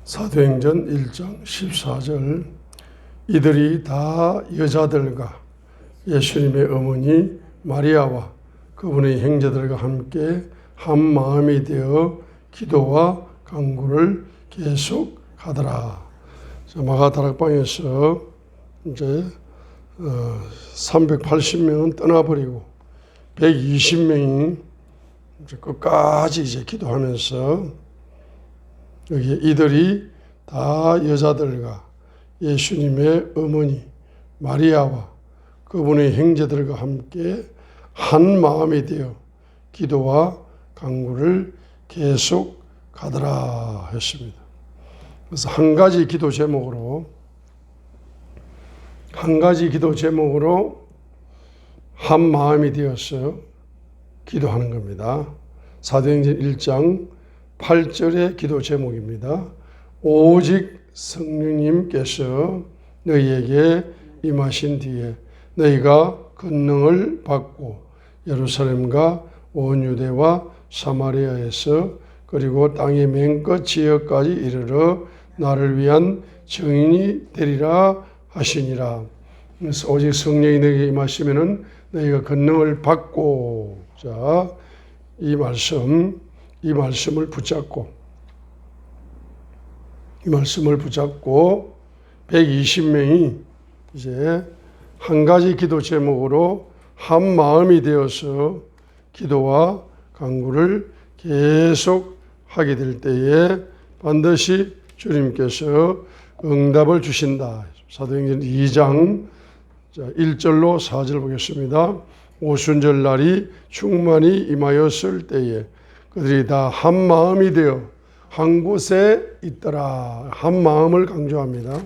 사도행전 1장 14절 이들이 다 여자들과 예수님의 어머니 마리아와 그분의 형제들과 함께 한 마음이 되어 기도와 간구를 계속하더라. 마가다락방에서 이제 380명은 떠나버리고 120명이 끝까지 이제 기도하면서 여기 이들이 다 여자들과 예수님의 어머니 마리아와 그분의 형제들과 함께 한 마음이 되어 기도와 간구를 계속 가더라 했습니다. 그래서 한 가지 기도 제목으로 한 마음이 되어서 기도하는 겁니다. 사도행전 1장 8절의 기도 제목입니다. 오직 성령님께서 너희에게 임하신 뒤에 너희가 권능을 받고 예루살렘과 온 유대와 사마리아에서 그리고 땅의 맨 끝 지역까지 이르러 나를 위한 증인이 되리라 하시니라. 그래서 오직 성령이 너희에게 임하시면은 너희가 권능을 받고, 자, 이 말씀을 붙잡고 120명이 이제 한 가지 기도 제목으로 한 마음이 되어서 기도와 간구를 계속 하게 될 때에 반드시 주님께서 응답을 주신다. 사도행전 2장 1절로 4절 보겠습니다. 오순절 날이 충만히 임하였을 때에 그들이 다 한 마음이 되어 한 곳에 있더라. 한 마음을 강조합니다.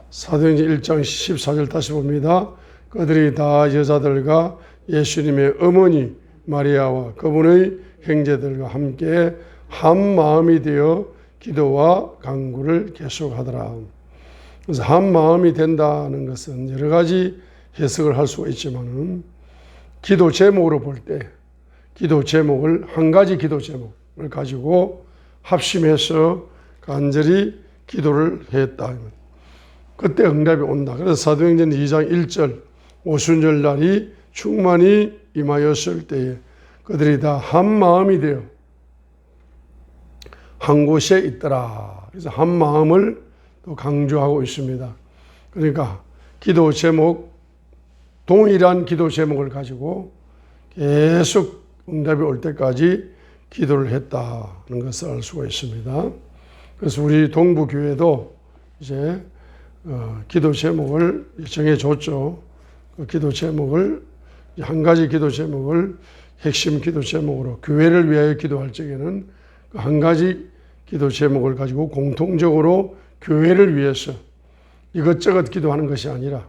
사도행전 1장 14절 다시 봅니다. 그들이 다 여자들과 예수님의 어머니 마리아와 그분의 형제들과 함께 한 마음이 되어 기도와 간구를 계속하더라. 그래서 한 마음이 된다는 것은 여러 가지 해석을 할 수가 있지만은 기도 제목으로 볼 때 기도 제목을 한 가지 기도 제목을 가지고 합심해서 간절히 기도를 했다. 그때 응답이 온다. 그래서 사도행전 2장 1절 오순절 날이 충만히 임하였을 때에 그들이 다 한 마음이 되어 한 곳에 있더라. 그래서 한 마음을 또 강조하고 있습니다. 그러니까 기도 제목, 동일한 기도 제목을 가지고 계속 응답이 올 때까지 기도를 했다는 것을 알 수가 있습니다. 그래서 우리 동부교회도 이제 기도 제목을 정해줬죠. 그 기도 제목을 한 가지 기도 제목을 핵심 기도 제목으로 교회를 위하여 기도할 적에는 그 한 가지 기도 제목을 가지고 공통적으로 교회를 위해서 이것저것 기도하는 것이 아니라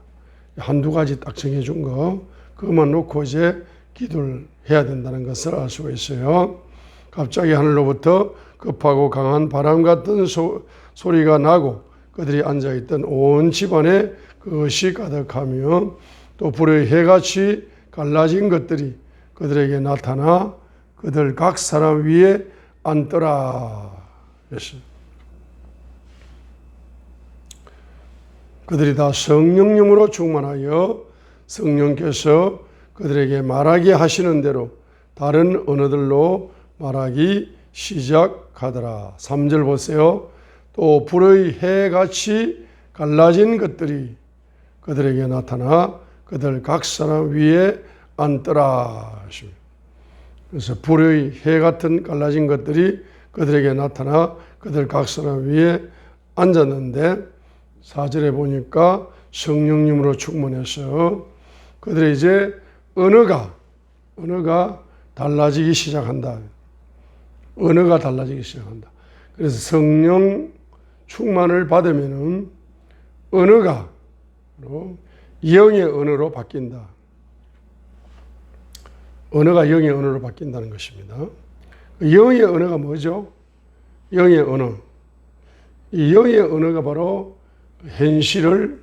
한두 가지 딱 정해준 거 그것만 놓고 이제 기도를 해야 된다는 것을 알 수가 있어요. 갑자기 하늘로부터 급하고 강한 바람 같은 소리가 나고 그들이 앉아있던 온 집안에 그것이 가득하며 또 불의 해같이 갈라진 것들이 그들에게 나타나 그들 각 사람 위에 앉더라. 그들이 다 성령님으로 충만하여 성령께서 그들에게 말하게 하시는 대로 다른 언어들로 말하기 시작하더라. 3절 보세요. 또 불의 해같이 갈라진 것들이 그들에게 나타나 그들 각 사람 위에 앉더라. 그래서 불의 해 같은 갈라진 것들이 그들에게 나타나 그들 각 사람 위에 앉았는데 4절에 보니까 성령님으로 충만해서 그들의 이제 언어가 달라지기 시작한다. 언어가 달라지기 시작한다. 그래서 성령 충만을 받으면은 언어가 영의 언어로 바뀐다. 언어가 영의 언어로 바뀐다는 것입니다. 영의 언어가 뭐죠? 영의 언어. 이 영의 언어가 바로 현실을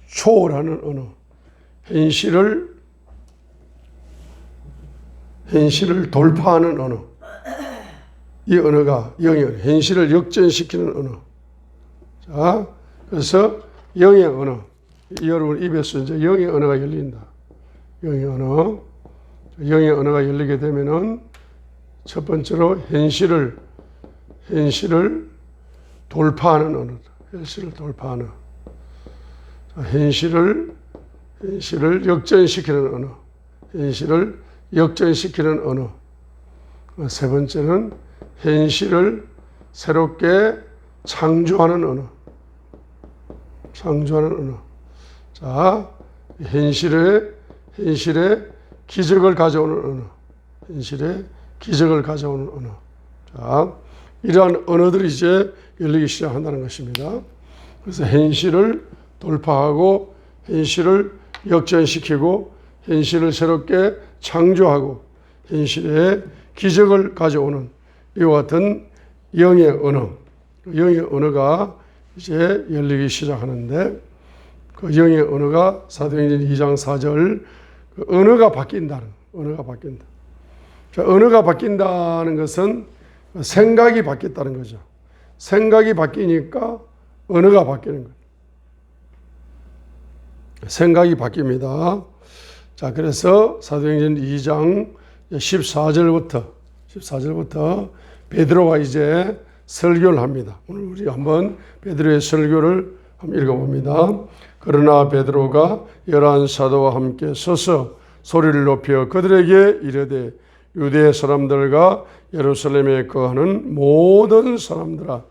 초월하는 언어. 현실을 돌파하는 언어. 이 언어가 영의 언어, 현실을 역전시키는 언어. 자, 그래서 영의 언어. 여러분 입에서 이제 영의 언어가 열린다. 영의 언어. 영의 언어가 열리게 되면은 첫 번째로 현실을 돌파하는 언어다. 현실을 돌파하는. 현실을 역전시키는 언어. 현실을 역전시키는 언어. 세 번째는 현실을 새롭게 창조하는 언어. 창조하는 언어. 자, 현실에 기적을 가져오는 언어. 현실에 기적을 가져오는 언어. 자, 이러한 언어들이 이제 열리기 시작한다는 것입니다. 그래서 현실을 돌파하고 현실을 역전시키고 현실을 새롭게 창조하고 현실에 기적을 가져오는 이와 같은 영의 언어. 영의 언어가 이제 열리기 시작하는데 그 영의 언어가 사도행전 2장 4절 그 언어가 바뀐다는 언어가 바뀐다. 자, 언어가 바뀐다는 것은 생각이 바뀌었다는 거죠. 생각이 바뀌니까 언어가 바뀌는 거예요. 생각이 바뀝니다. 자, 그래서 사도행전 2장 14절부터 베드로가 이제 설교를 합니다. 오늘 우리 한번 베드로의 설교를 한번 읽어봅니다. 그러나 베드로가 11 사도와 함께 서서 소리를 높여 그들에게 이르되 유대 사람들과 예루살렘에 거하는 모든 사람들아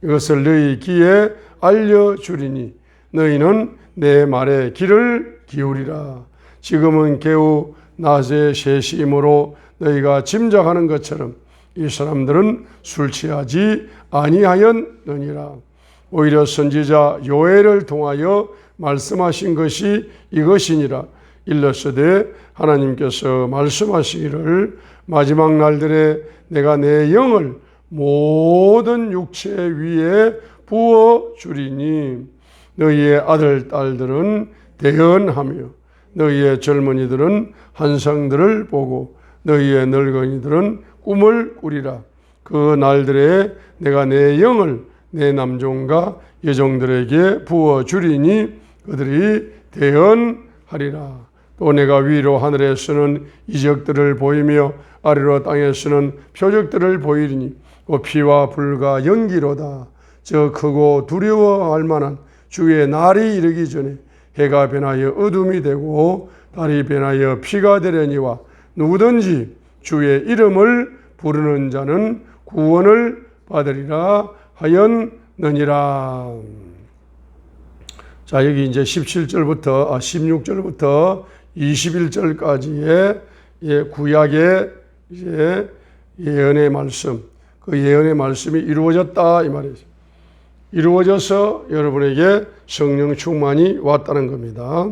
이것을 너희 귀에 알려주리니 너희는 내 말에 귀를 기울이라. 지금은 겨우 낮에 3시이므로 너희가 짐작하는 것처럼 이 사람들은 술 취하지 아니하였느니라. 오히려 선지자 요엘을 통하여 말씀하신 것이 이것이니라. 일렀으되 하나님께서 말씀하시기를 마지막 날들에 내가 내 영을 모든 육체 위에 부어 주리니 너희의 아들 딸들은 대언하며 너희의 젊은이들은 환상들을 보고 너희의 늙은이들은 꿈을 꾸리라. 그 날들에 내가 내 영을 내 남종과 여종들에게 부어 주리니 그들이 대언하리라. 또 내가 위로 하늘에서는 이적들을 보이며 아래로 땅에서는 표적들을 보이리니 그 피와 불과 연기로다. 저 크고 두려워할 만한 주의 날이 이르기 전에 해가 변하여 어둠이 되고 달이 변하여 피가 되려니와 누구든지 주의 이름을 부르는 자는 구원을 받으리라 하였느니라. 자, 여기 이제 16절부터 21절까지의 구약의 이제 예언의 말씀, 그 예언의 말씀이 이루어졌다 이 말이죠. 이루어져서 여러분에게 성령 충만이 왔다는 겁니다.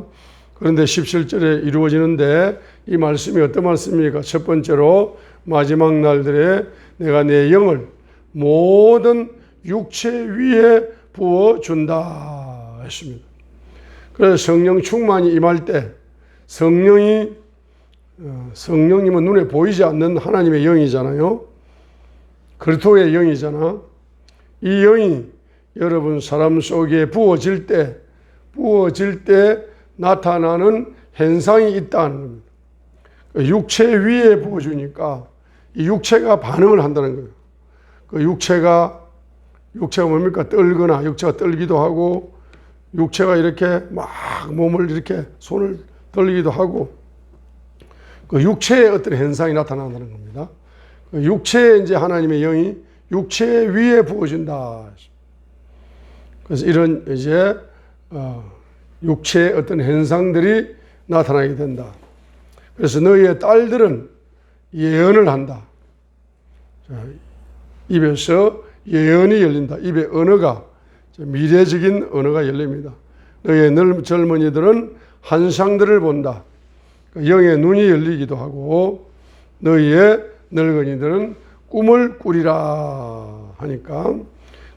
그런데 17절에 이루어지는데 이 말씀이 어떤 말씀입니까? 첫 번째로 마지막 날들에 내가 내 영을 모든 육체 위에 부어준다 했습니다. 그래서 성령 충만이 임할 때 성령님은 눈에 보이지 않는 하나님의 영이잖아요. 그리스도의 영이잖아. 이 영이 여러분 사람 속에 부어질 때 나타나는 현상이 있다는 겁니다. 육체 위에 부어주니까 이 육체가 반응을 한다는 거예요. 그 육체가 뭡니까? 떨거나 육체가 떨기도 하고 육체가 이렇게 막 몸을 이렇게 손을 떨기도 하고 그 육체의 어떤 현상이 나타난다는 겁니다. 그 육체에 이제 하나님의 영이 육체 위에 부어진다. 그래서 이런 이제 육체의 어떤 현상들이 나타나게 된다. 그래서 너희의 딸들은 예언을 한다. 자, 입에서 예언이 열린다. 입의 언어가 미래적인 언어가 열립니다. 너희의 젊은이들은 환상들을 본다. 영의 눈이 열리기도 하고 너희의 늙은이들은 꿈을 꾸리라 하니까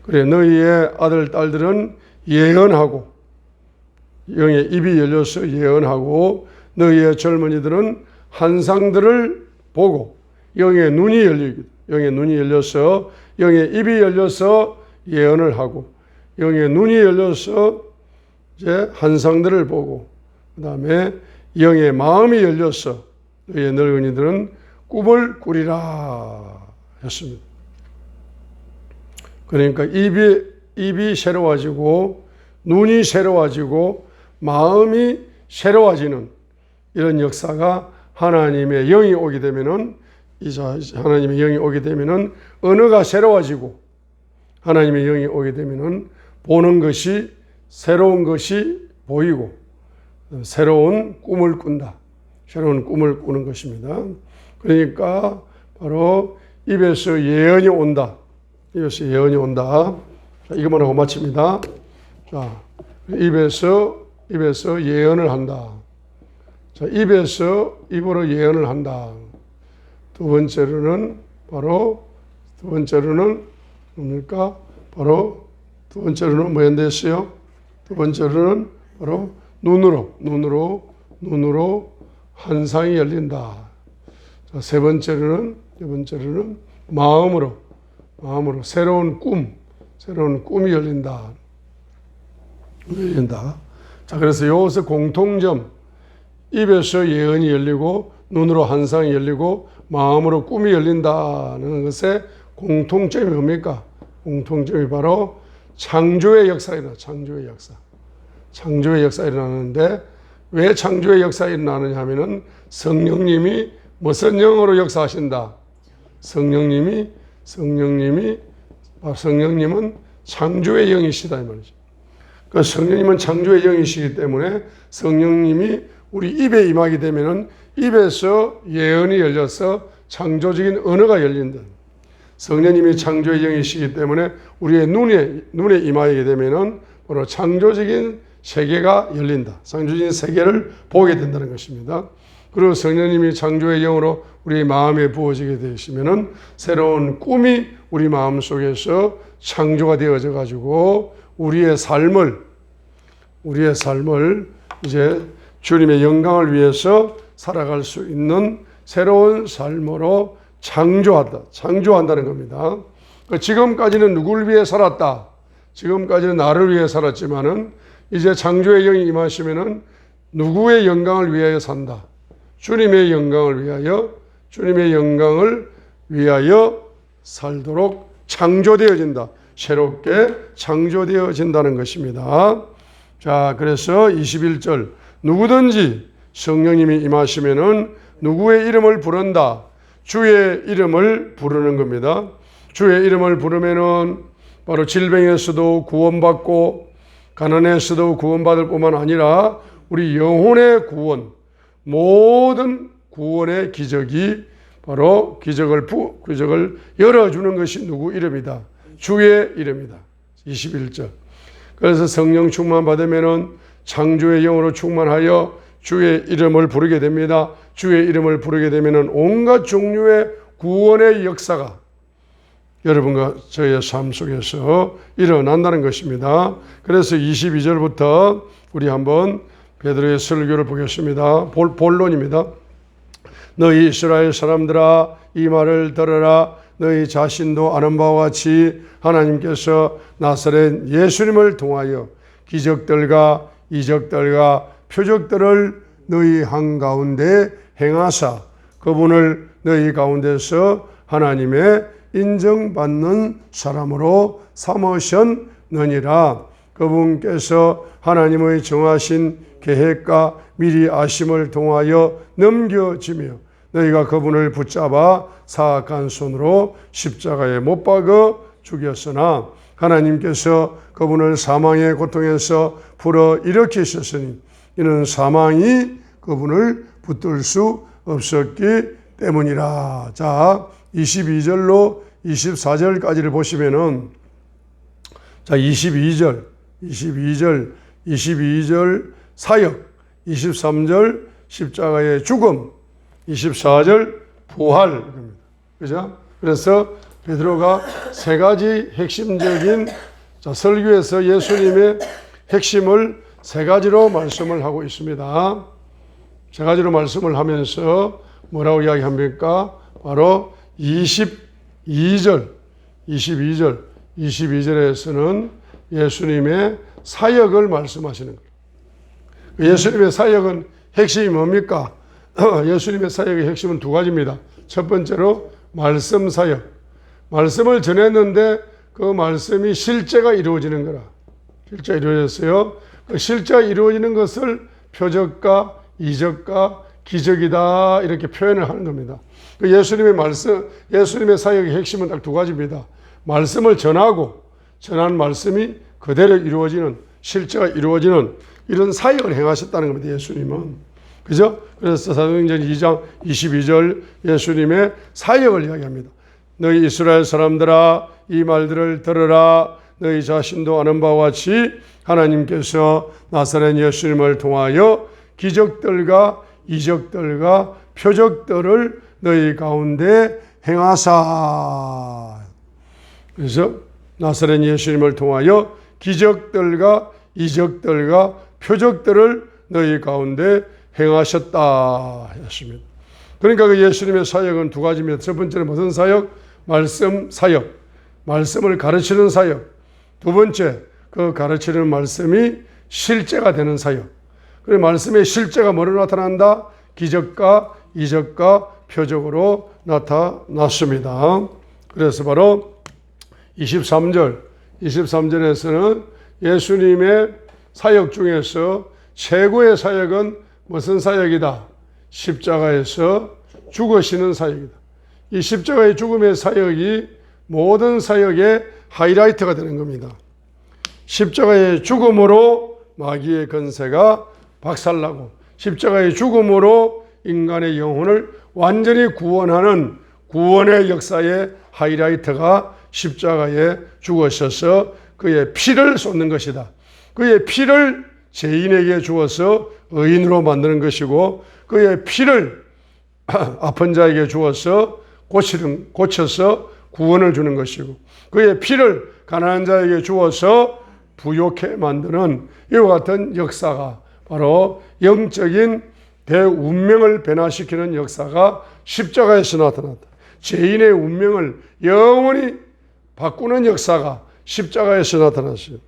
그래 너희의 아들 딸들은 예언하고 영의 입이 열려서 예언하고 너희의 젊은이들은 환상들을 보고 영의 눈이 열리기도 영의 눈이 열려서 영의 입이 열려서 예언을 하고 영의 눈이 열려서 이제 환상들을 보고 그 다음에 영의 마음이 열려서 너희의 늙은이들은 꿈을 꾸리라 했습니다. 그러니까 입이 새로워지고 눈이 새로워지고 마음이 새로워지는 이런 역사가 하나님의 영이 오게 되면은 하나님의 영이 오게 되면은 언어가 새로워지고 하나님의 영이 오게 되면은 보는 것이 새로운 것이 보이고 새로운 꿈을 꾼다. 새로운 꿈을 꾸는 것입니다. 그러니까 바로 입에서 예언이 온다. 입에서 예언이 온다. 자, 이것만 하고 마칩니다. 자, 입에서 예언을 한다. 자, 입으로 예언을 한다. 두 번째로는 뭡니까? 바로 두 번째로는 뭐 연대했어요? 두 번째로는 바로 눈으로 환상이 열린다. 자, 세 번째로는 마음으로 새로운 꿈이 열린다. 자, 그래서 여기서 공통점, 입에서 예언이 열리고 눈으로 환상이 열리고 마음으로 꿈이 열린다는 것의 공통점이 뭡니까? 공통점이 바로 창조의 역사가 일어나. 창조의 역사가 일어나는데 왜 창조의 역사가 일어나느냐 하면은 성령님이 무슨 영으로 역사하신다? 성령님은 창조의 영이시다 이 말이죠. 그 성령님은 창조의 영이시기 때문에 성령님이 우리 입에 임하게 되면은 입에서 예언이 열려서 창조적인 언어가 열린다. 성령님이 창조의 영이시기 때문에 우리의 눈에 임하게 되면은 바로 창조적인 세계가 열린다. 창조적인 세계를 보게 된다는 것입니다. 그리고 성령님이 창조의 영으로 우리 마음에 부어지게 되시면은 새로운 꿈이 우리 마음 속에서 창조가 되어져 가지고 우리의 삶을 이제 주님의 영광을 위해서 살아갈 수 있는 새로운 삶으로 창조한다는 겁니다. 지금까지는 누구를 위해 살았다. 지금까지는 나를 위해 살았지만은 이제 창조의 영이 임하시면은 누구의 영광을 위하여 산다. 주님의 영광을 위하여 살도록 창조되어진다. 새롭게 창조되어진다는 것입니다. 자, 그래서 21절 누구든지 성령님이 임하시면은 누구의 이름을 부른다. 주의 이름을 부르는 겁니다. 주의 이름을 부르면은 바로 질병에서도 구원받고 가난에서도 구원받을 뿐만 아니라 우리 영혼의 구원, 모든 구원의 기적이 바로 기적을 열어주는 것이 누구 이름이다. 주의 이름이다. 21절. 그래서 성령 충만 받으면은 창조의 영으로 충만하여 주의 이름을 부르게 됩니다. 주의 이름을 부르게 되면은 온갖 종류의 구원의 역사가 여러분과 저의 삶 속에서 일어난다는 것입니다. 그래서 22절부터 우리 한번 베드로의 설교를 보겠습니다. 본론입니다. 너희 이스라엘 사람들아 이 말을 들으라. 너희 자신도 아는 바와 같이 하나님께서 나사렛 예수님을 통하여 기적들과 이적들과 표적들을 너희 한가운데 행하사 그분을 너희 가운데서 하나님의 인정받는 사람으로 삼으셨느니라. 그분께서 하나님의 정하신 계획과 미리 아심을 통하여 넘겨지며 너희가 그분을 붙잡아 사악한 손으로 십자가에 못 박아 죽였으나 하나님께서 그분을 사망의 고통에서 불어 일으키셨으니 이는 사망이 그분을 붙들 수 없었기 때문이라. 자, 22절로 24절까지를 보시면은 자, 22절 사역, 23절 십자가의 죽음, 24절 부활. 그죠? 그래서 베드로가 세 가지 핵심적인 설교에서 예수님의 핵심을 세 가지로 말씀을 하고 있습니다. 세 가지로 말씀을 하면서 뭐라고 이야기합니까? 바로 22 2절, 22절에서는 예수님의 사역을 말씀하시는 거예요. 예수님의 사역은 핵심이 뭡니까? 예수님의 사역의 핵심은 두 가지입니다. 첫 번째로 말씀 사역. 말씀을 전했는데 그 말씀이 실제가 이루어지는 거라. 실제가 이루어졌어요. 그 실제가 이루어지는 것을 표적과 이적과 기적이다 이렇게 표현을 하는 겁니다. 그 예수님의 말씀, 예수님의 사역의 핵심은 딱 두 가지입니다. 말씀을 전하고 전한 말씀이 그대로 이루어지는, 실제가 이루어지는 이런 사역을 행하셨다는 겁니다. 예수님은. 그죠? 그래서 사도행전 2장 22절 예수님의 사역을 이야기합니다. 너희 이스라엘 사람들아 이 말들을 들으라. 너희 자신도 아는 바와 같이 하나님께서 나사렛 예수님을 통하여 기적들과 이적들과 표적들을 너희 가운데 행하사. 그래서 나사렛 예수님을 통하여 기적들과 이적들과 표적들을 너희 가운데 행하셨다 했습니다. 그러니까 그 예수님의 사역은 두 가지입니다. 첫 번째는 무슨 사역? 말씀 사역. 말씀을 가르치는 사역. 두 번째, 그 가르치는 말씀이 실제가 되는 사역. 그리고 말씀의 실제가 뭐로 나타난다? 기적과 이적과 표적으로 나타났습니다. 그래서 바로 23절에서는 예수님의 사역 중에서 최고의 사역은 무슨 사역이다? 십자가에서 죽으시는 사역이다. 이 십자가의 죽음의 사역이 모든 사역의 하이라이트가 되는 겁니다. 십자가의 죽음으로 마귀의 권세가 박살나고 십자가의 죽음으로 인간의 영혼을 완전히 구원하는 구원의 역사의 하이라이트가 십자가에 죽으셔서 그의 피를 쏟는 것이다. 그의 피를 죄인에게 주어서 의인으로 만드는 것이고 그의 피를 아픈 자에게 주어서 고쳐서 구원을 주는 것이고 그의 피를 가난한 자에게 주어서 부욕해 만드는 이와 같은 역사가 바로 영적인 대운명을 변화시키는 역사가 십자가에서 나타났다. 죄인의 운명을 영원히 바꾸는 역사가 십자가에서 나타났어요.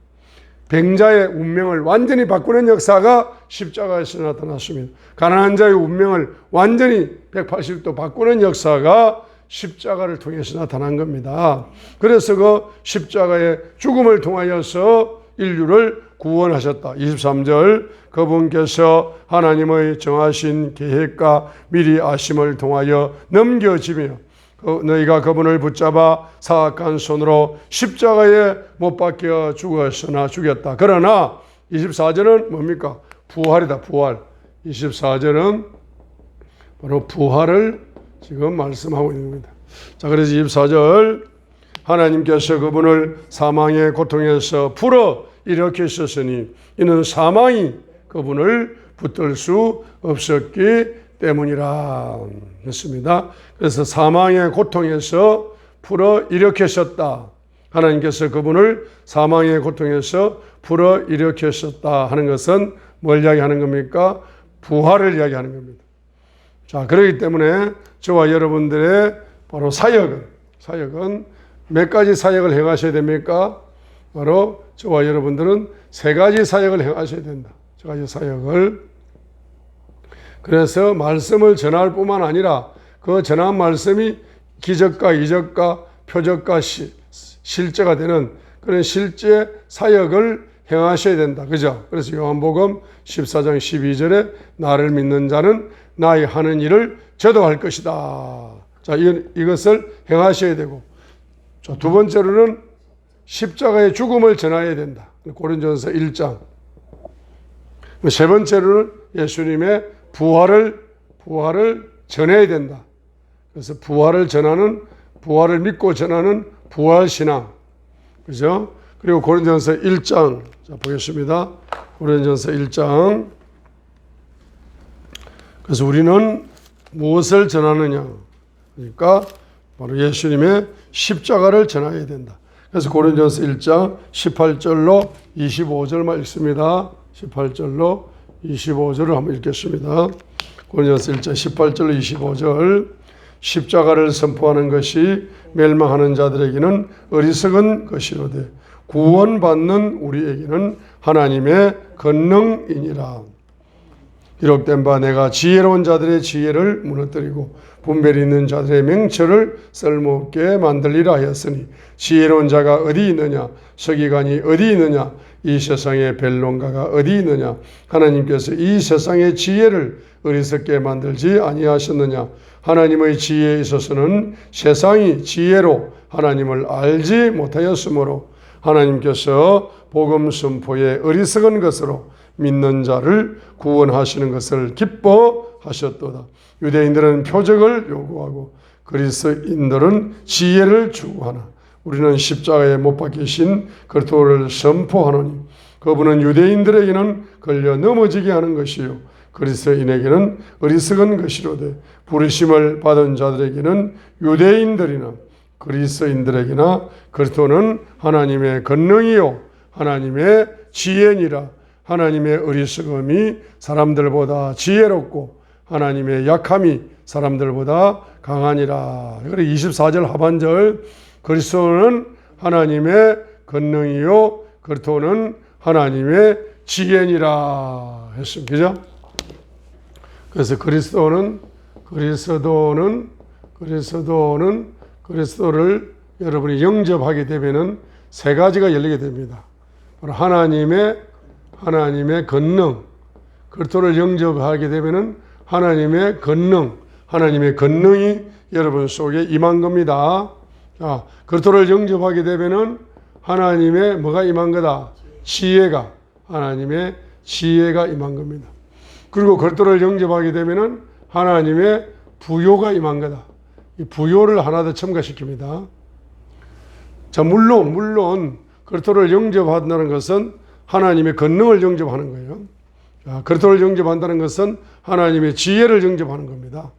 병자의 운명을 완전히 바꾸는 역사가 십자가에서 나타났습니다. 가난한 자의 운명을 완전히 180도 바꾸는 역사가 십자가를 통해서 나타난 겁니다. 그래서 그 십자가의 죽음을 통하여서 인류를 구원하셨다. 23절 그분께서 하나님의 정하신 계획과 미리 아심을 통하여 넘겨지며 너희가 그분을 붙잡아 사악한 손으로 십자가에 못 박혀 죽었으나 죽였다. 그러나 24절은 뭡니까? 부활이다. 부활. 24절은 바로 부활을 지금 말씀하고 있는 겁니다. 자, 그래서 24절 하나님께서 그분을 사망의 고통에서 풀어 일으키셨으니 이는 사망이 그분을 붙들 수 없었기 때문이라 했습니다. 그래서 사망의 고통에서 풀어 일으키셨다. 하나님께서 그분을 사망의 고통에서 풀어 일으키셨다 하는 것은 뭘 이야기하는 겁니까? 부활을 이야기하는 겁니다. 자, 그렇기 때문에 저와 여러분들의 바로 사역은 몇 가지 사역을 행하셔야 됩니까? 바로 저와 여러분들은 세 가지 사역을 행하셔야 된다. 세 가지 사역을. 그래서 말씀을 전할 뿐만 아니라 그 전한 말씀이 기적과 이적과 표적과 실제가 되는 그런 실제 사역을 행하셔야 된다. 그죠? 그래서 요한복음 14장 12절에 나를 믿는 자는 나의 하는 일을 저도 할 것이다. 자, 이것을 행하셔야 되고. 자, 두 번째로는 십자가의 죽음을 전해야 된다. 고린도전서 1장. 세 번째로는 예수님의 부활을 전해야 된다. 그래서 부활을 믿고 전하는 부활신앙. 그죠? 그리고 고린도전서 1장. 자, 보겠습니다. 고린도전서 1장. 그래서 우리는 무엇을 전하느냐? 그러니까 바로 예수님의 십자가를 전해야 된다. 그래서 고린도전서 1장 18절로 25절만 읽습니다. 18절로 25절을 한번 읽겠습니다. 고린도전서 1장 18절로 25절. 십자가를 선포하는 것이 멸망하는 자들에게는 어리석은 것이로되 구원받는 우리에게는 하나님의 권능이니라. 기록된 바 내가 지혜로운 자들의 지혜를 무너뜨리고 분별이 있는 자들의 명철을 쓸모없게 만들리라 하였으니 지혜로운 자가 어디 있느냐 서기관이 어디 있느냐 이 세상의 변론가가 어디 있느냐 하나님께서 이 세상의 지혜를 어리석게 만들지 아니하셨느냐. 하나님의 지혜에 있어서는 세상이 지혜로 하나님을 알지 못하였으므로 하나님께서 복음 선포의 어리석은 것으로 믿는 자를 구원하시는 것을 기뻐하셨도다. 유대인들은 표적을 요구하고 그리스도인들은 지혜를 추구하나 우리는 십자가에 못 박히신 그리스도를 선포하노니 그분은 유대인들에게는 걸려 넘어지게 하는 것이요 그리스도인에게는 어리석은 것이로되 부르심을 받은 자들에게는 유대인들이나 그리스도인들에게나 그리스도는 하나님의 권능이요 하나님의 지혜니라. 하나님의 어리석음이 사람들보다 지혜롭고 하나님의 약함이 사람들보다 강하니라. 그래 24절 하반절 그리스도는 하나님의 권능이요 그리스도는 하나님의 지혜니라 했습니다. 그죠? 그래서 그리스도를 여러분이 영접하게 되면은 세 가지가 열리게 됩니다. 바로 하나님의 권능, 그리스도를 영접하게 되면은 하나님의 권능이 여러분 속에 임한 겁니다. 자, 그리스도를 영접하게 되면은 하나님의 뭐가 임한 거다? 하나님의 지혜가 임한 겁니다. 그리고 그리스도를 영접하게 되면은 하나님의 부요가 임한 거다. 이 부요를 하나 더 첨가시킵니다. 자, 물론 그리스도를 영접한다는 것은 하나님의 권능을 영접하는 거예요. 자, 그리스도를 영접한다는 것은 하나님의 지혜를 영접하는 겁니다.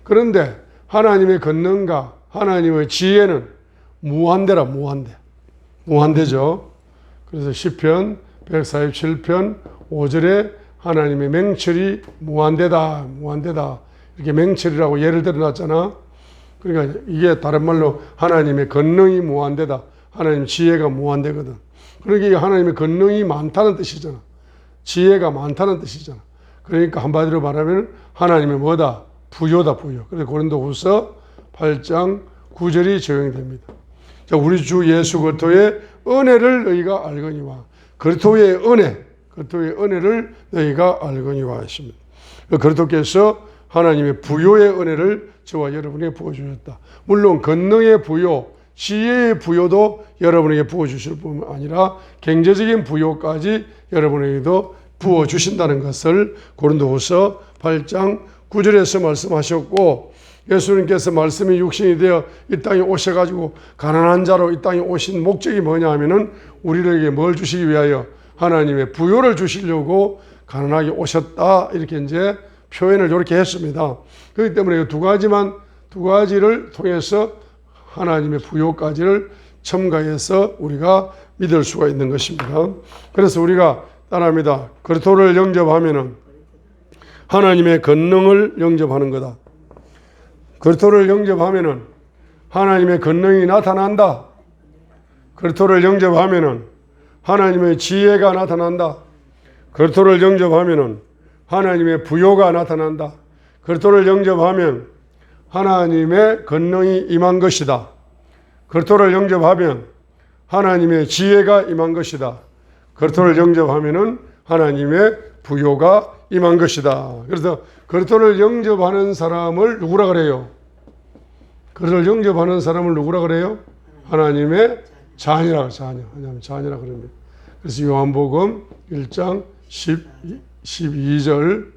그런데 하나님의 권능과 하나님의 지혜는 무한대죠. 그래서 시편 147편 5절에 하나님의 맹철이 무한대다 이렇게 맹철이라고 예를 들어놨잖아. 그러니까 이게 다른 말로 하나님의 권능이 무한대다. 하나님 지혜가 무한대거든. 그러니까 하나님의 권능이 많다는 뜻이잖아. 지혜가 많다는 뜻이잖아. 그러니까 한마디로 말하면 하나님의 뭐다? 부요다, 부요. 그래서 고린도후서 8장 9절이 적용이 됩니다. 자, 우리 주 예수 그리스도의 은혜를 너희가 알거니와 그리스도의 은혜를 너희가 알거니와 했습니다. 그리스도께서 하나님의 부요의 은혜를 저와 여러분에게 부어주셨다. 물론 권능의 부요, 지혜의 부요도 여러분에게 부어주실 뿐만 아니라 경제적인 부요까지 여러분에게도 부어주신다는 것을 고린도후서 8장 9절에서 말씀하셨고, 예수님께서 말씀이 육신이 되어 이 땅에 오셔가지고 가난한 자로 이 땅에 오신 목적이 뭐냐 하면은 우리에게 뭘 주시기 위하여 하나님의 부요를 주시려고 가난하게 오셨다. 이렇게 이제 표현을 이렇게 했습니다. 그렇기 때문에 두 가지를 통해서 하나님의 부요까지를 첨가해서 우리가 믿을 수가 있는 것입니다. 그래서 우리가 따라합니다. 그리스도를 영접하면은 하나님의 권능을 영접하는 거다. 그리스도를 영접하면은 하나님의 권능이 나타난다. 그리스도를 영접하면은 하나님의 지혜가 나타난다. 그리스도를 영접하면은 하나님의 부요가 나타난다. 그리스도를 영접하면 하나님의 권능이 임한 것이다. 그리스도를 영접하면 하나님의 지혜가 임한 것이다. 그리스도를 영접하면은 하나님의 부요가 임한 것이다. 그래서 그리스도를 영접하는 사람을 누구라 그래요? 그리스도를 영접하는 사람을 누구라 그래요? 하나님의 자녀라 그럽니다. 그래서 요한복음 1장 12절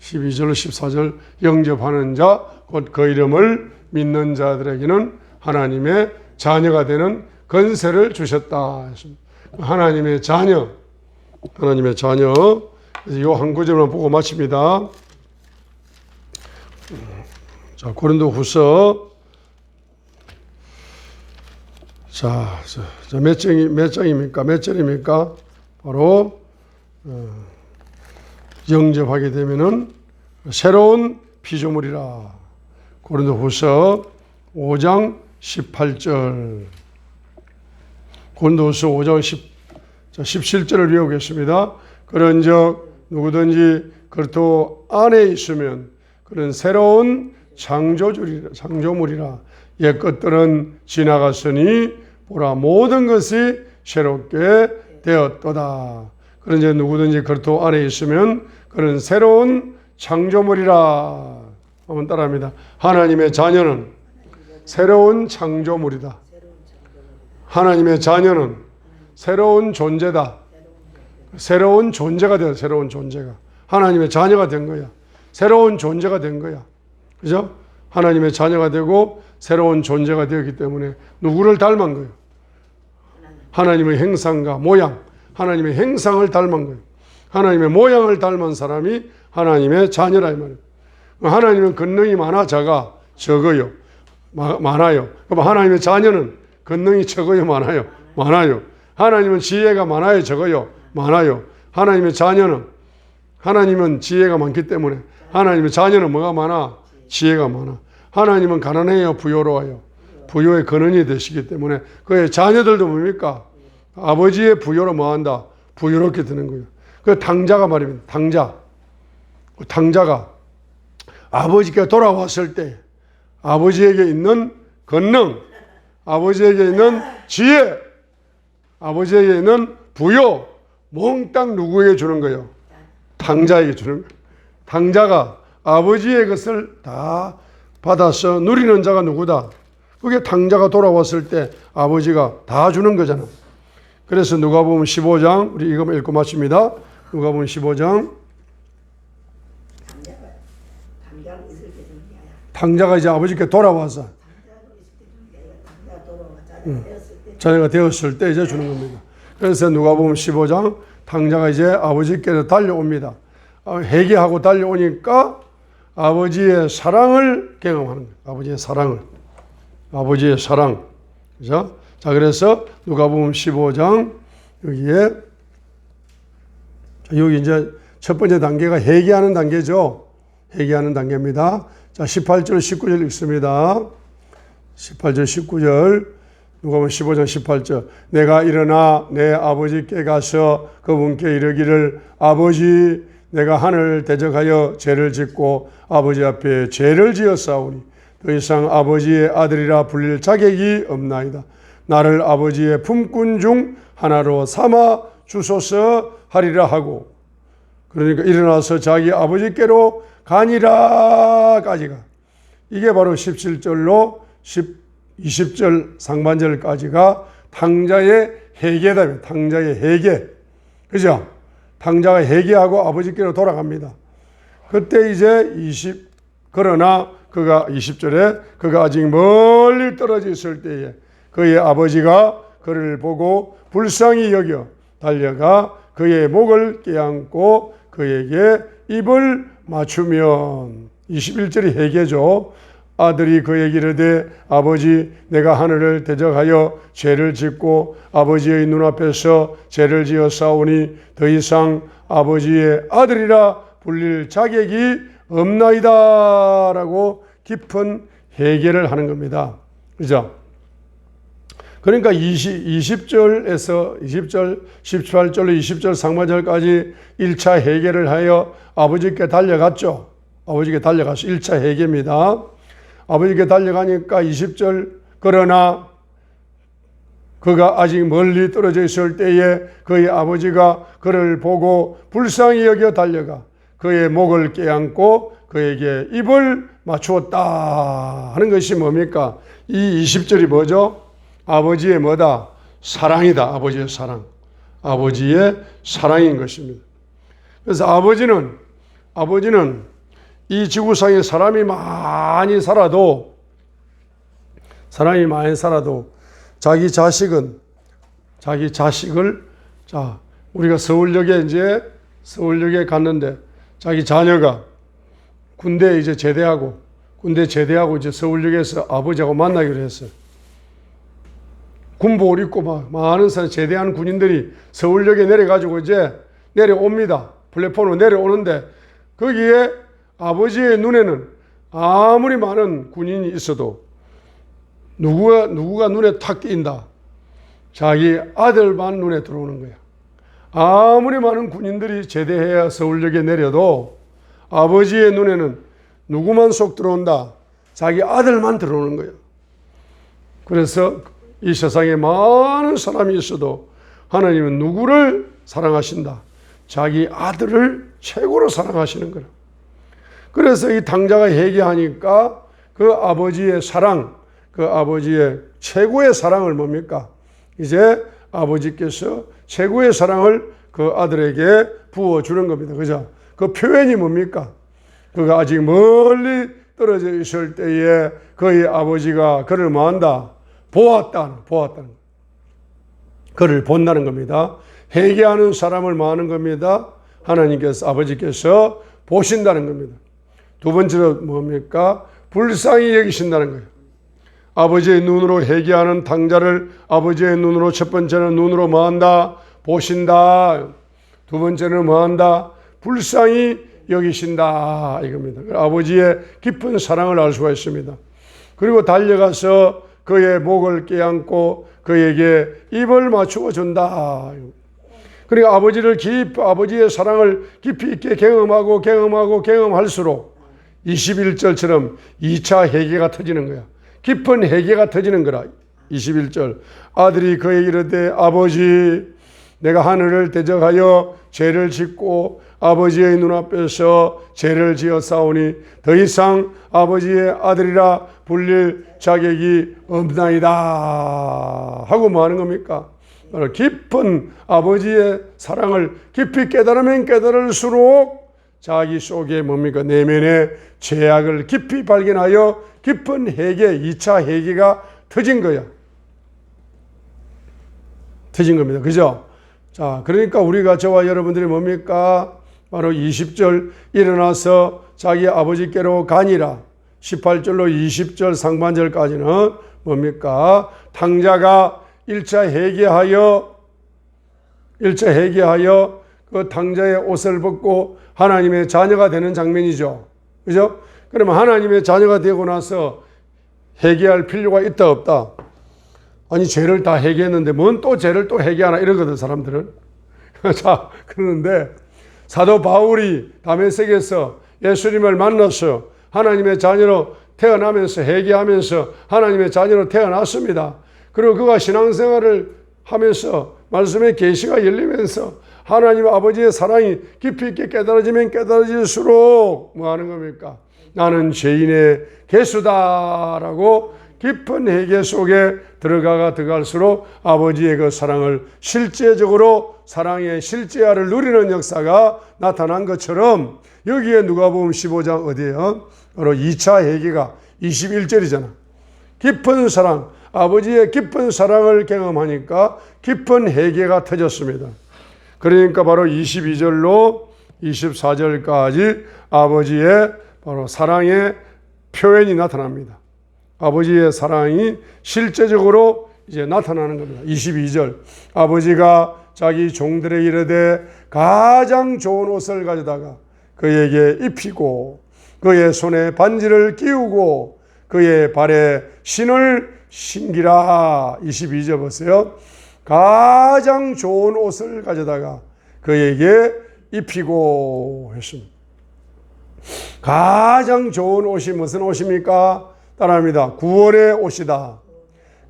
14절 영접하는 자, 곧 그 이름을 믿는 자들에게는 하나님의 자녀가 되는 권세를 주셨다. 하나님의 자녀. 이 한 구절만 보고 마칩니다. 자, 고린도후서. 자, 몇 장입니까? 몇 절입니까? 바로 영접하게 되면은 새로운 피조물이라. 고린도후서 5장 18절. 고린도후서 5장 17절을 배우겠습니다. 그런즉 누구든지 그리스도 안에 있으면 그는 새로운 창조물이라. 옛 것들은 지나갔으니 보라 모든 것이 새롭게 되었도다. 그런즉 누구든지 그리스도 안에 있으면 그는 새로운 창조물이라. 한번 따라합니다. 하나님의 자녀는 새로운 창조물이다. 하나님의 자녀는 새로운 존재다. 새로운 존재가 되어, 새로운 존재가. 하나님의 자녀가 된 거야. 새로운 존재가 된 거야. 그죠? 하나님의 자녀가 되고 새로운 존재가 되었기 때문에 누구를 닮은 거예요? 하나님의 형상과 모양, 하나님의 형상을 닮은 거예요. 하나님의 모양을 닮은 사람이 하나님의 자녀라 이 말이에요. 하나님은 권능이 많아, 작아, 적어요? 많아요. 그럼 하나님의 자녀는 권능이 적어요, 많아요? 많아요. 하나님은 지혜가 많아요, 적어요? 많아요. 하나님의 자녀는, 하나님은 지혜가 많기 때문에 하나님의 자녀는 뭐가 많아? 지혜가 많아. 하나님은 가난해요, 부요로워요? 부요의 근원이 되시기 때문에 그의 자녀들도 뭡니까? 아버지의 부요로 뭐한다? 부요롭게 되는 거예요. 그 당자가 말입니다. 당자가 아버지께 돌아왔을 때 아버지에게 있는 권능, 아버지에게 있는 지혜, 아버지에게 있는 부요, 몽땅 누구에게 주는 거예요? 당자에게 주는 거예요. 당자가 아버지의 것을 다 받아서 누리는 자가 누구다? 그게 당자가 돌아왔을 때 아버지가 다 주는 거잖아. 그래서 누가복음 15장, 우리 이거 읽고 마칩니다. 누가복음 15장. 당자가 이제 아버지께 돌아와서 자녀가 되었을 때 이제 주는 겁니다. 그래서 누가복음 15장, 당자가 이제 아버지께로 달려옵니다. 회개하고 달려오니까 아버지의 사랑을 경험하는 거예요. 아버지의 사랑을. 아버지의 사랑. 그죠? 자, 그래서 누가복음 15장, 여기 이제 첫 번째 단계가 회개하는 단계죠. 회개하는 단계입니다. 자, 18절, 19절 읽습니다. 18절, 19절. 누가복음 15장 18절. 내가 일어나 내 아버지께 가서 그분께 이르기를 아버지 내가 하늘 대적하여 죄를 짓고 아버지 앞에 죄를 지었사오니 더 이상 아버지의 아들이라 불릴 자격이 없나이다. 나를 아버지의 품꾼 중 하나로 삼아 주소서 하리라 하고, 그러니까 일어나서 자기 아버지께로 가니라까지가, 이게 바로 17절로 20절 상반절까지가 당자의 회개다. 당자의 회개. 그죠? 당자가 회개하고 아버지께로 돌아갑니다. 그때 이제 그러나 그가 20절에 그가 아직 멀리 떨어져 있을 때에 그의 아버지가 그를 보고 불쌍히 여겨 달려가 그의 목을 껴안고 그에게 입을 맞추면, 21절이 회개죠. 아들이 그에게 이르되 아버지 내가 하늘을 대적하여 죄를 짓고 아버지의 눈앞에서 죄를 지었사오니 더 이상 아버지의 아들이라 불릴 자격이 없나이다 라고 깊은 회개를 하는 겁니다. 그죠? 그러니까 20절에서 20절, 18절로 20절 상반절까지 1차 회개를 하여 아버지께 달려갔죠. 아버지께 달려가서 1차 회개입니다. 아버지께 달려가니까 20절, 그러나 그가 아직 멀리 떨어져 있을 때에 그의 아버지가 그를 보고 불쌍히 여겨 달려가 그의 목을 껴안고 그에게 입을 맞추었다 하는 것이 뭡니까? 이 20절이 뭐죠? 아버지의 뭐다? 사랑이다. 아버지의 사랑. 아버지의 사랑인 것입니다. 그래서 아버지는 이 지구상에 사람이 많이 살아도 자기 자식을, 자, 우리가 서울역에 갔는데 자기 자녀가 군대 제대하고 이제 서울역에서 아버지하고 만나기로 했어요. 군복을 입고 막 많은 사람, 제대한 군인들이 서울역에 내려가지고 이제 내려옵니다. 플랫폼으로 내려오는데 거기에 아버지의 눈에는 아무리 많은 군인이 있어도 누구가 눈에 탁 띈다. 자기 아들만 눈에 들어오는 거야. 아무리 많은 군인들이 제대해야 서울역에 내려도 아버지의 눈에는 누구만 쏙 들어온다. 자기 아들만 들어오는 거야. 그래서 이 세상에 많은 사람이 있어도 하나님은 누구를 사랑하신다? 자기 아들을 최고로 사랑하시는 거라. 그래서 이 당자가 회개하니까 그 아버지의 사랑, 그 아버지의 최고의 사랑을 뭡니까? 이제 아버지께서 최고의 사랑을 그 아들에게 부어주는 겁니다. 그죠? 그 표현이 뭡니까? 그가 아직 멀리 떨어져 있을 때에 그의 아버지가 그를 뭐한다? 보았다는 그를 본다는 겁니다. 회개하는 사람을 뭐하는 겁니다? 하나님께서, 아버지께서 보신다는 겁니다. 두 번째로 뭡니까? 불쌍히 여기신다는 거예요. 아버지의 눈으로 회개하는 당자를 아버지의 눈으로, 첫 번째는 눈으로 뭐한다? 보신다. 두 번째는 뭐한다? 불쌍히 여기신다 이겁니다. 아버지의 깊은 사랑을 알 수가 있습니다. 그리고 달려가서 그의 목을 껴안고 그에게 입을 맞추어 준다. 그러니까 아버지의 사랑을 깊이 있게 경험할수록 21절처럼 2차 회개가 터지는 거야. 깊은 회개가 터지는 거라. 21절. 아들이 그에게 이르되 아버지, 내가 하늘을 대적하여 죄를 짓고 아버지의 눈앞에서 죄를 지었사오니 더 이상 아버지의 아들이라 불릴 자격이 없나이다 하고 뭐 하는 겁니까? 바로 깊은 아버지의 사랑을 깊이 깨달으면 깨달을수록 자기 속에 뭡니까? 내면의 죄악을 깊이 발견하여 깊은 회개, 2차 회개가 터진 거야. 터진 겁니다. 그죠? 자, 그러니까 우리가, 저와 여러분들이 뭡니까? 바로 20절 일어나서 자기 아버지께로 가니라. 18절로 20절 상반절까지는 뭡니까? 당자가 1차 회개하여 그 당자의 옷을 벗고 하나님의 자녀가 되는 장면이죠. 그죠? 그러면 하나님의 자녀가 되고 나서 회개할 필요가 있다 없다? 아니, 죄를 다 회개했는데 뭔 또 죄를 또 회개하나 이러거든, 사람들은. 자, 그러는데 사도 바울이 다메섹에서 예수님을 만나서 하나님의 자녀로 태어나면서 회개하면서 하나님의 자녀로 태어났습니다. 그리고 그가 신앙생활을 하면서 말씀의 계시가 열리면서 하나님 아버지의 사랑이 깊이 있게 깨달아지면 깨달아질수록 뭐 하는 겁니까? 나는 죄인의 개수다라고 깊은 회개 속에 들어갈수록 아버지의 그 사랑을 실제적으로 사랑의 실제화를 누리는 역사가 나타난 것처럼 여기에 누가복음 15장 어디에요? 바로 2차 회개가 21절이잖아. 깊은 사랑, 아버지의 깊은 사랑을 경험하니까 깊은 회개가 터졌습니다. 그러니까 바로 22절로 24절까지 아버지의 바로 사랑의 표현이 나타납니다. 아버지의 사랑이 실제적으로 이제 나타나는 겁니다. 22절. 아버지가 자기 종들에게 이르되 가장 좋은 옷을 가져다가 그에게 입히고 그의 손에 반지를 끼우고 그의 발에 신을 신기라. 22절 보세요. 가장 좋은 옷을 가져다가 그에게 입히고 했습니다. 가장 좋은 옷이 무슨 옷입니까? 따라합니다. 구원의 옷이다.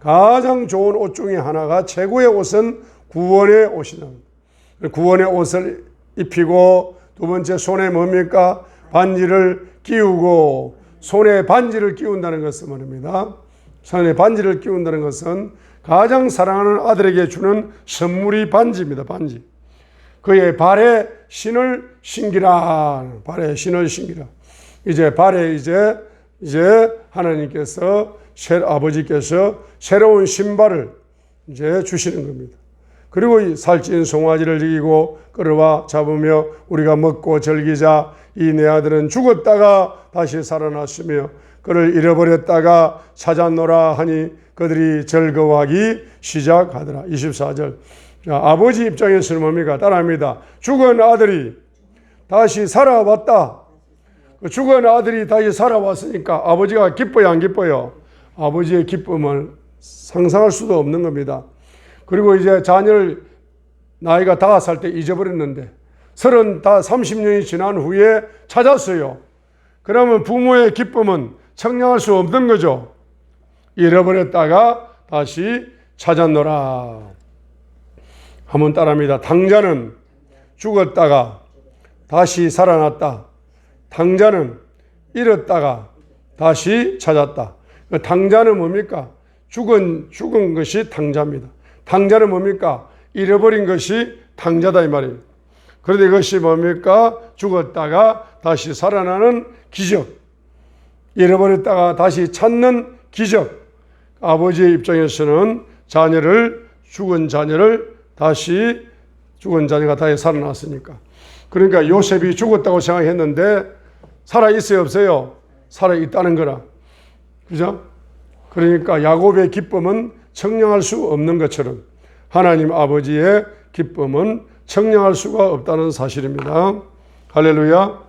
가장 좋은 옷 중에 하나가, 최고의 옷은 구원의 옷이다. 구원의 옷을 입히고, 두 번째 손에 뭡니까? 반지를 끼우고, 손에 반지를 끼운다는 것은 말입니다. 손에 반지를 끼운다는 것은 가장 사랑하는 아들에게 주는 선물이 반지입니다. 반지. 그의 발에 신을 신기라. 발에 신을 신기라. 이제 발에 이제 하나님께서, 아버지께서 새로운 신발을 이제 주시는 겁니다. 그리고 이 살찐 송아지를 이기고 끌어와 잡으며 우리가 먹고 즐기자. 이 내 아들은 죽었다가 다시 살아났으며 그를 잃어버렸다가 찾았노라 하니 그들이 즐거워하기 시작하더라. 24절. 자, 아버지 입장에서는 뭡니까? 따라합니다. 죽은 아들이 다시 살아왔다. 그 죽은 아들이 다시 살아왔으니까 아버지가 기뻐요, 안 기뻐요? 아버지의 기쁨을 상상할 수도 없는 겁니다. 그리고 이제 자녀를 나이가 5살 때 잊어버렸는데 30년이 지난 후에 찾았어요. 그러면 부모의 기쁨은 청량할 수 없는 거죠. 잃어버렸다가 다시 찾았노라. 한번 따라합니다. 당자는 죽었다가 다시 살아났다. 당자는 잃었다가 다시 찾았다. 당자는 뭡니까? 죽은 것이 당자입니다. 당자는 뭡니까? 잃어버린 것이 당자다 이 말이에요. 그런데 이것이 뭡니까? 죽었다가 다시 살아나는 기적. 잃어버렸다가 다시 찾는 기적. 아버지의 입장에서는 죽은 자녀를 죽은 자녀가 다시 살아났으니까. 그러니까 요셉이 죽었다고 생각했는데 살아있어요, 없어요? 살아있다는 거라. 그죠? 그러니까 야곱의 기쁨은 청량할 수 없는 것처럼 하나님 아버지의 기쁨은 청량할 수가 없다는 사실입니다. 할렐루야.